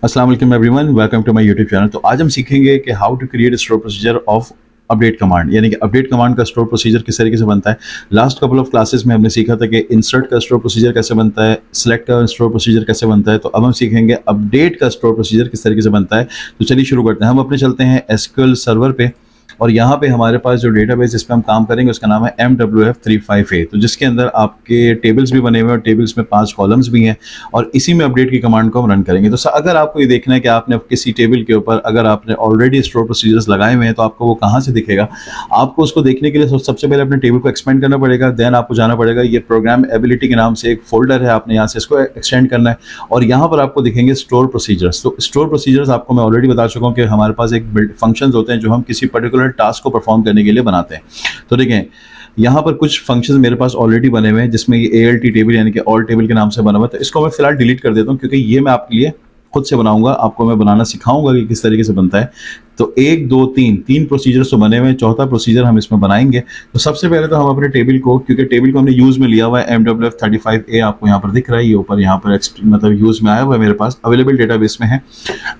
अस्सलाम वालेकुम everyone, welcome to my YouTube channel. तो आज हम सीखेंगे कि how to create store procedure of update command, यानी कि अपडेट कमांड का स्टोर प्रोसीजर किस तरीके से बनता है। लास्ट कपल ऑफ क्लासेस में हमने सीखा था कि इंसर्ट का स्टोर प्रोसीजर कैसे बनता है, सिलेक्ट का स्टोर प्रोसीजर कैसे बनता है। तो अब हम सीखेंगे अपडेट का स्टोर प्रोसीजर किस तरीके से बनता है। तो चलिए शुरू करते हैं। हम अपने चलते हैं एसक्यूएल सर्वर पे, और यहाँ पे हमारे पास जो डेटाबेस जिस पे हम काम करेंगे उसका नाम है MWF35A। तो जिसके अंदर आपके टेबल्स भी बने हुए हैं और टेबल्स में 5 कॉलम्स भी हैं, और इसी में अपडेट की कमांड को हम रन करेंगे। तो अगर आपको ये देखना है कि आपने किसी टेबल के ऊपर अगर आपने ऑलरेडी स्टोर प्रोसीजर्स लगाए हुए हैं तो आपको वो कहाँ से दिखेगा। आपको उसको देखने के लिए सबसे पहले अपने टेबल को एक्सपेंड करना पड़ेगा। देन आपको जाना पड़ेगा, ये प्रोग्राम एबिलिटी के नाम से एक फोल्डर है, आपने यहाँ से इसको एक्सटेंड करना है और यहाँ पर आपको दिखेंगे स्टोर प्रोसीजर्स। तो स्टोर प्रोसीजर्स आपको मैं ऑलरेडी बता चुका हूँ कि हमारे पास एक फंक्शंस होते हैं जो हम किसी पर्टिकुलर टास्क को परफॉर्म करने के लिए बनाते हैं। तो देखें, यहाँ पर कुछ फंक्शंस मेरे पास ऑलरेडी बने हुए हैं जिसमें ये ALT टेबल यानी कि ऑल टेबल के नाम से बना हुआ है। तो इसको मैं फिलहाल डिलीट कर देता हूँ क्योंकि ये मैं आपके लिए खुद से बनाऊंगा, आपको मैं बनाना सिखाऊंगा कि किस तरीके से बनता है। तो 1 2 3 प्रोसीजर्स तो बने हुए हैं, चौथा प्रोसीजर हम इसमें बनाएंगे। तो सबसे पहले तो हम अपने टेबल को, क्योंकि टेबल को हमने यूज में लिया हुआ है, MWF35A आपको यहाँ पर दिख रहा है, ये ऊपर यहाँ पर मतलब यूज में आया हुआ है, मेरे पास अवेलेबल डेटाबेस में है।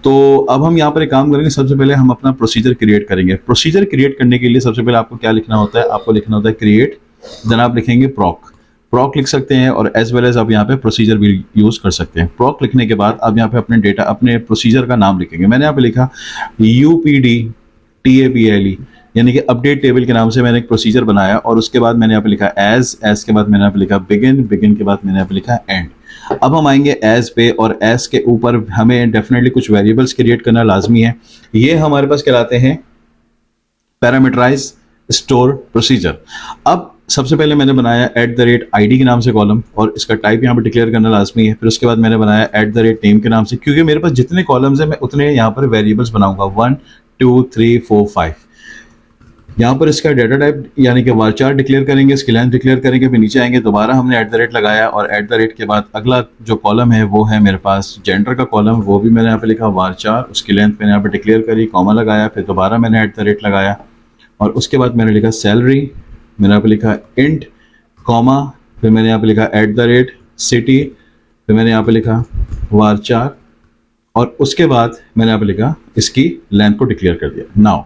तो अब हम यहाँ पर एक काम करेंगे, सबसे पहले हम अपना प्रोसीजर क्रिएट करेंगे। प्रोसीजर क्रिएट करने के लिए सबसे पहले आपको क्या लिखना होता है, आपको लिखना होता है क्रिएट, देन आप लिखेंगे प्रॉक लिख सकते हैं, और एज वेल एज आप यहाँ पे प्रोसीजर भी यूज कर सकते हैं। प्रॉक लिखने के बाद आप यहाँ पे अपने प्रोसीजर का नाम लिखेंगे। मैंने यहाँ पे लिखा UPDTABLE, यानी कि अपडेट टेबल के नाम से मैंने एक प्रोसीजर बनाया, और उसके बाद मैंने यहाँ पे लिखा एज के बाद मैंने यहाँ पे लिखा बिगिन के बाद मैंने यहाँ पे लिखा एंड। अब हम आएंगे एज पे, और एज के ऊपर हमें डेफिनेटली कुछ वेरिएबल्स क्रिएट करना लाजमी है। ये हमारे पास कहलाते हैं पैरामीटराइज स्टोर प्रोसीजर। अब सबसे पहले मैंने बनाया @ID के नाम से कॉलम, और इसका टाइप यहाँ पर डिक्लेयर करना लाजमी है। फिर उसके बाद मैंने बनाया @name के नाम से, क्योंकि मेरे पास जितने कॉलम्स हैं मैं उतने यहाँ पर वेरिएबल्स बनाऊंगा, 1 2 3 4 5। यहाँ पर इसका डेटा टाइप यानी कि varchar डिक्लेयर करेंगे, इसकी लेंथ डिक्लेयर करेंगे, फिर नीचे आएंगे, दोबारा हमने @ लगाया, और @ के बाद अगला जो कॉलम है वो है मेरे पास जेंडर का कॉलम, वो भी मैंने यहाँ पे लिखा varchar, उसकी लेंथ मैंने यहाँ पे डिक्लेयर करी, कॉमा लगाया, फिर दोबारा मैंने @ लगाया, और उसके बाद मैंने लिखा सैलरी, मैंने यहाँ पे लिखा इंट, कॉमा, फिर मैंने यहाँ पे लिखा @city, फिर मैंने यहाँ पे लिखा varchar, और उसके बाद मैंने यहाँ पे लिखा इसकी लेंथ को डिक्लेयर कर दिया। नाउ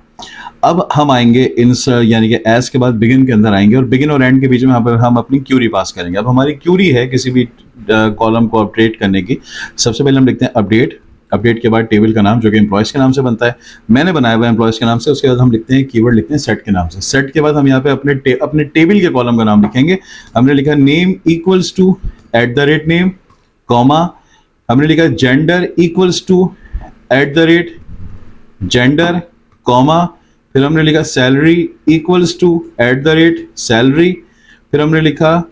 अब हम आएंगे इंसर्ट यानी कि एज के बाद बिगिन के अंदर आएंगे, और बिगिन और एंड के बीच में यहाँ पर हम अपनी क्यूरी पास करेंगे। अब हमारी क्यूरी है किसी भी कॉलम को अपडेट करने की। सबसे पहले हम लिखते हैं अपडेट के बाद टेबल का नाम जो कि एम्प्लॉयज के नाम से बनता है, मैंने बनाया हुआ एम्प्लॉयज के नाम से। उसके बाद हम लिखते हैं कीवर्ड, लिखते हैं सेट के नाम से। सेट के बाद हम यहाँ पे अपने टेबल के कॉलम का नाम लिखेंगे। हमने लिखा name equals to @name, comma, हमने लिखा gender equals to @gender, comma, फिर हमने लिखा सैलरी इक्वल्स टू @salary, फिर हमने लिखा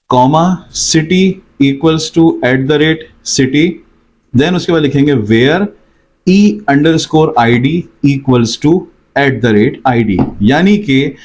comma, city equals to @city, then उसके बाद लिखेंगे where E_ID equals to @ID। यानी कि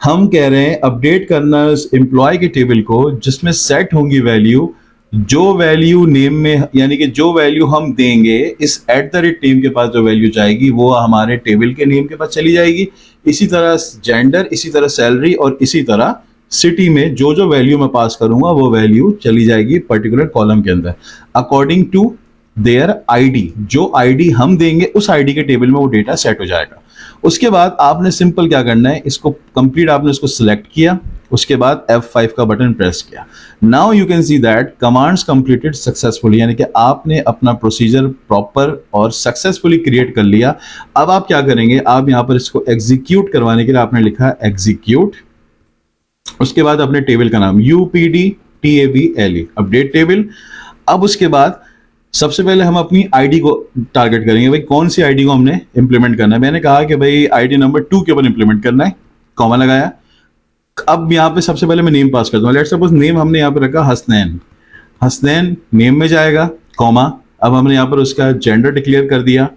हम कह रहे हैं अपडेट करना उस एम्प्लॉय के टेबल को जिसमें सेट होंगी वैल्यू, जो वैल्यू नेम में, यानी कि जो वैल्यू हम देंगे इस @name के पास जो वैल्यू जाएगी वो हमारे टेबल के नेम के पास चली जाएगी। इसी तरह जेंडर, इसी तरह सैलरी, और इसी तरह सिटी में जो वैल्यू मैं पास करूंगा वो वैल्यू चली जाएगी पर्टिकुलर कॉलम के अंदर अकॉर्डिंग टू देयर आईडी। जो आईडी हम देंगे उस आईडी के टेबल में वो डेटा सेट हो जाएगा। उसके बाद आपने सिंपल क्या करना है, इसको कंप्लीट आपने इसको सिलेक्ट किया, उसके बाद F5 का बटन प्रेस किया। Now you can see that commands completed successfully, यानी कि आपने अपना प्रोसीजर प्रॉपर और सक्सेसफुली क्रिएट कर लिया। अब आप क्या करेंगे, आप यहां पर इसको एग्जीक्यूट करवाने के लिए आपने लिखा एग्जीक्यूट, उसके बाद अपने टेबल का नाम UPDTABLE अपडेट टेबल। अब उसके बाद सबसे पहले हम अपनी आईडी को टारगेट करेंगे, भाई कौन सी आईडी को हमने इंप्लीमेंट करना है। मैंने कहा कि भाई आईडी नंबर 2 के ऊपर इंप्लीमेंट करना है, कॉमा लगाया। अब यहाँ पे सबसे पहले मैं नेम पास करता हूँ, लेट्स सपोज नेम हमने यहाँ पे रखा हसनैन नेम में जाएगा, कॉमा, अब हमने यहाँ पर उसका जेंडर डिक्लेयर कर दिया,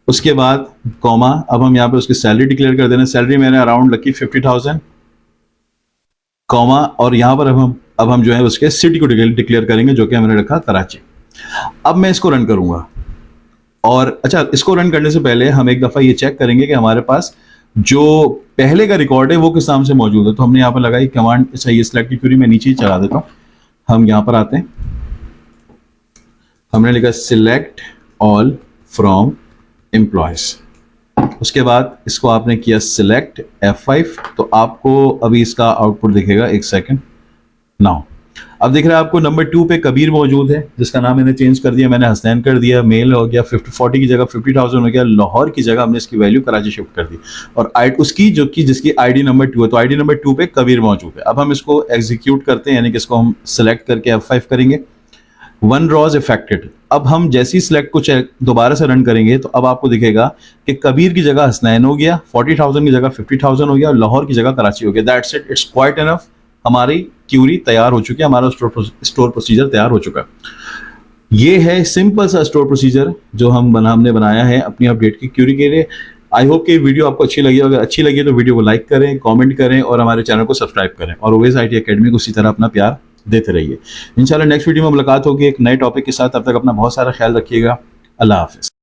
उसके बाद कॉमा, अब हम यहाँ पे उसकी सैलरी डिक्लेयर कर देना, सैलरी मैंने अराउंड रखी 50,000, कॉमा, और यहाँ पर अब हम जो है उसके सिटी को डिक्लेयर करेंगे जो कि हमने रखा कराची। अब मैं इसको रन करूंगा, और अच्छा, इसको रन करने से पहले हम एक दफा ये चेक करेंगे कि हमारे पास जो पहले का रिकॉर्ड है वो किस नाम से मौजूद है। तो हमने यहाँ पर लगाई कमांड, अच्छा ये सिलेक्ट की क्वेरी मैं नीचे ही चला देता हूँ। हम यहाँ पर आते हैं, हमने लिखा सिलेक्ट ऑल फ्रॉम एम्प्लॉयज। उसके बाद इसको आपने किया सिलेक्ट F5, तो आपको अभी इसका आउटपुट दिखेगा, एक सेकंड नाउ। अब दिख रहा है आपको नंबर 2 पे कबीर मौजूद है, जिसका नाम मैंने चेंज कर दिया, मैंने हसनैन कर दिया, मेल हो गया, 40 की जगह 50,000 हो गया, लाहौर की जगह हमने इसकी वैल्यू कराची शिफ्ट कर दी, और उसकी जो कि जिसकी आईडी नंबर 2 है, तो आईडी नंबर 2 पे कबीर मौजूद है। अब हम इसको एग्जीक्यूट करते हैं, यानी कि इसको हम सेलेक्ट करके F5 करेंगे। 1 रॉज इफेक्टेड। अब हम जैसी सिलेक्ट को दोबारा से रन करेंगे तो अब आपको दिखेगा कि कबीर की जगह हसनैन हो गया, 40,000 की जगह 50,000 हो गया, लाहौर की जगह कराची हो गया। That's it, it's quite enough. हमारी क्यूरी तैयार हो चुकी है, हमारा स्टोर प्रोसीजर तैयार हो चुका है। ये है सिंपल सा स्टोर प्रोसीजर जो हमने बनाया है अपनी अपडेट की क्यूरी के लिए। आई होप कि वीडियो आपको अच्छी लगी। अगर अच्छी लगी तो वीडियो को लाइक करें, कमेंट करें और हमारे चैनल को सब्सक्राइब करें, और ओवेस IT एकेडमी को उसी तरह अपना प्यार देते रहिए। इंशाल्लाह नेक्स्ट वीडियो में मुलाकात होगी एक नए टॉपिक के साथ। तब तक अपना बहुत सारा ख्याल रखिएगा। अल्लाह हाफिज़।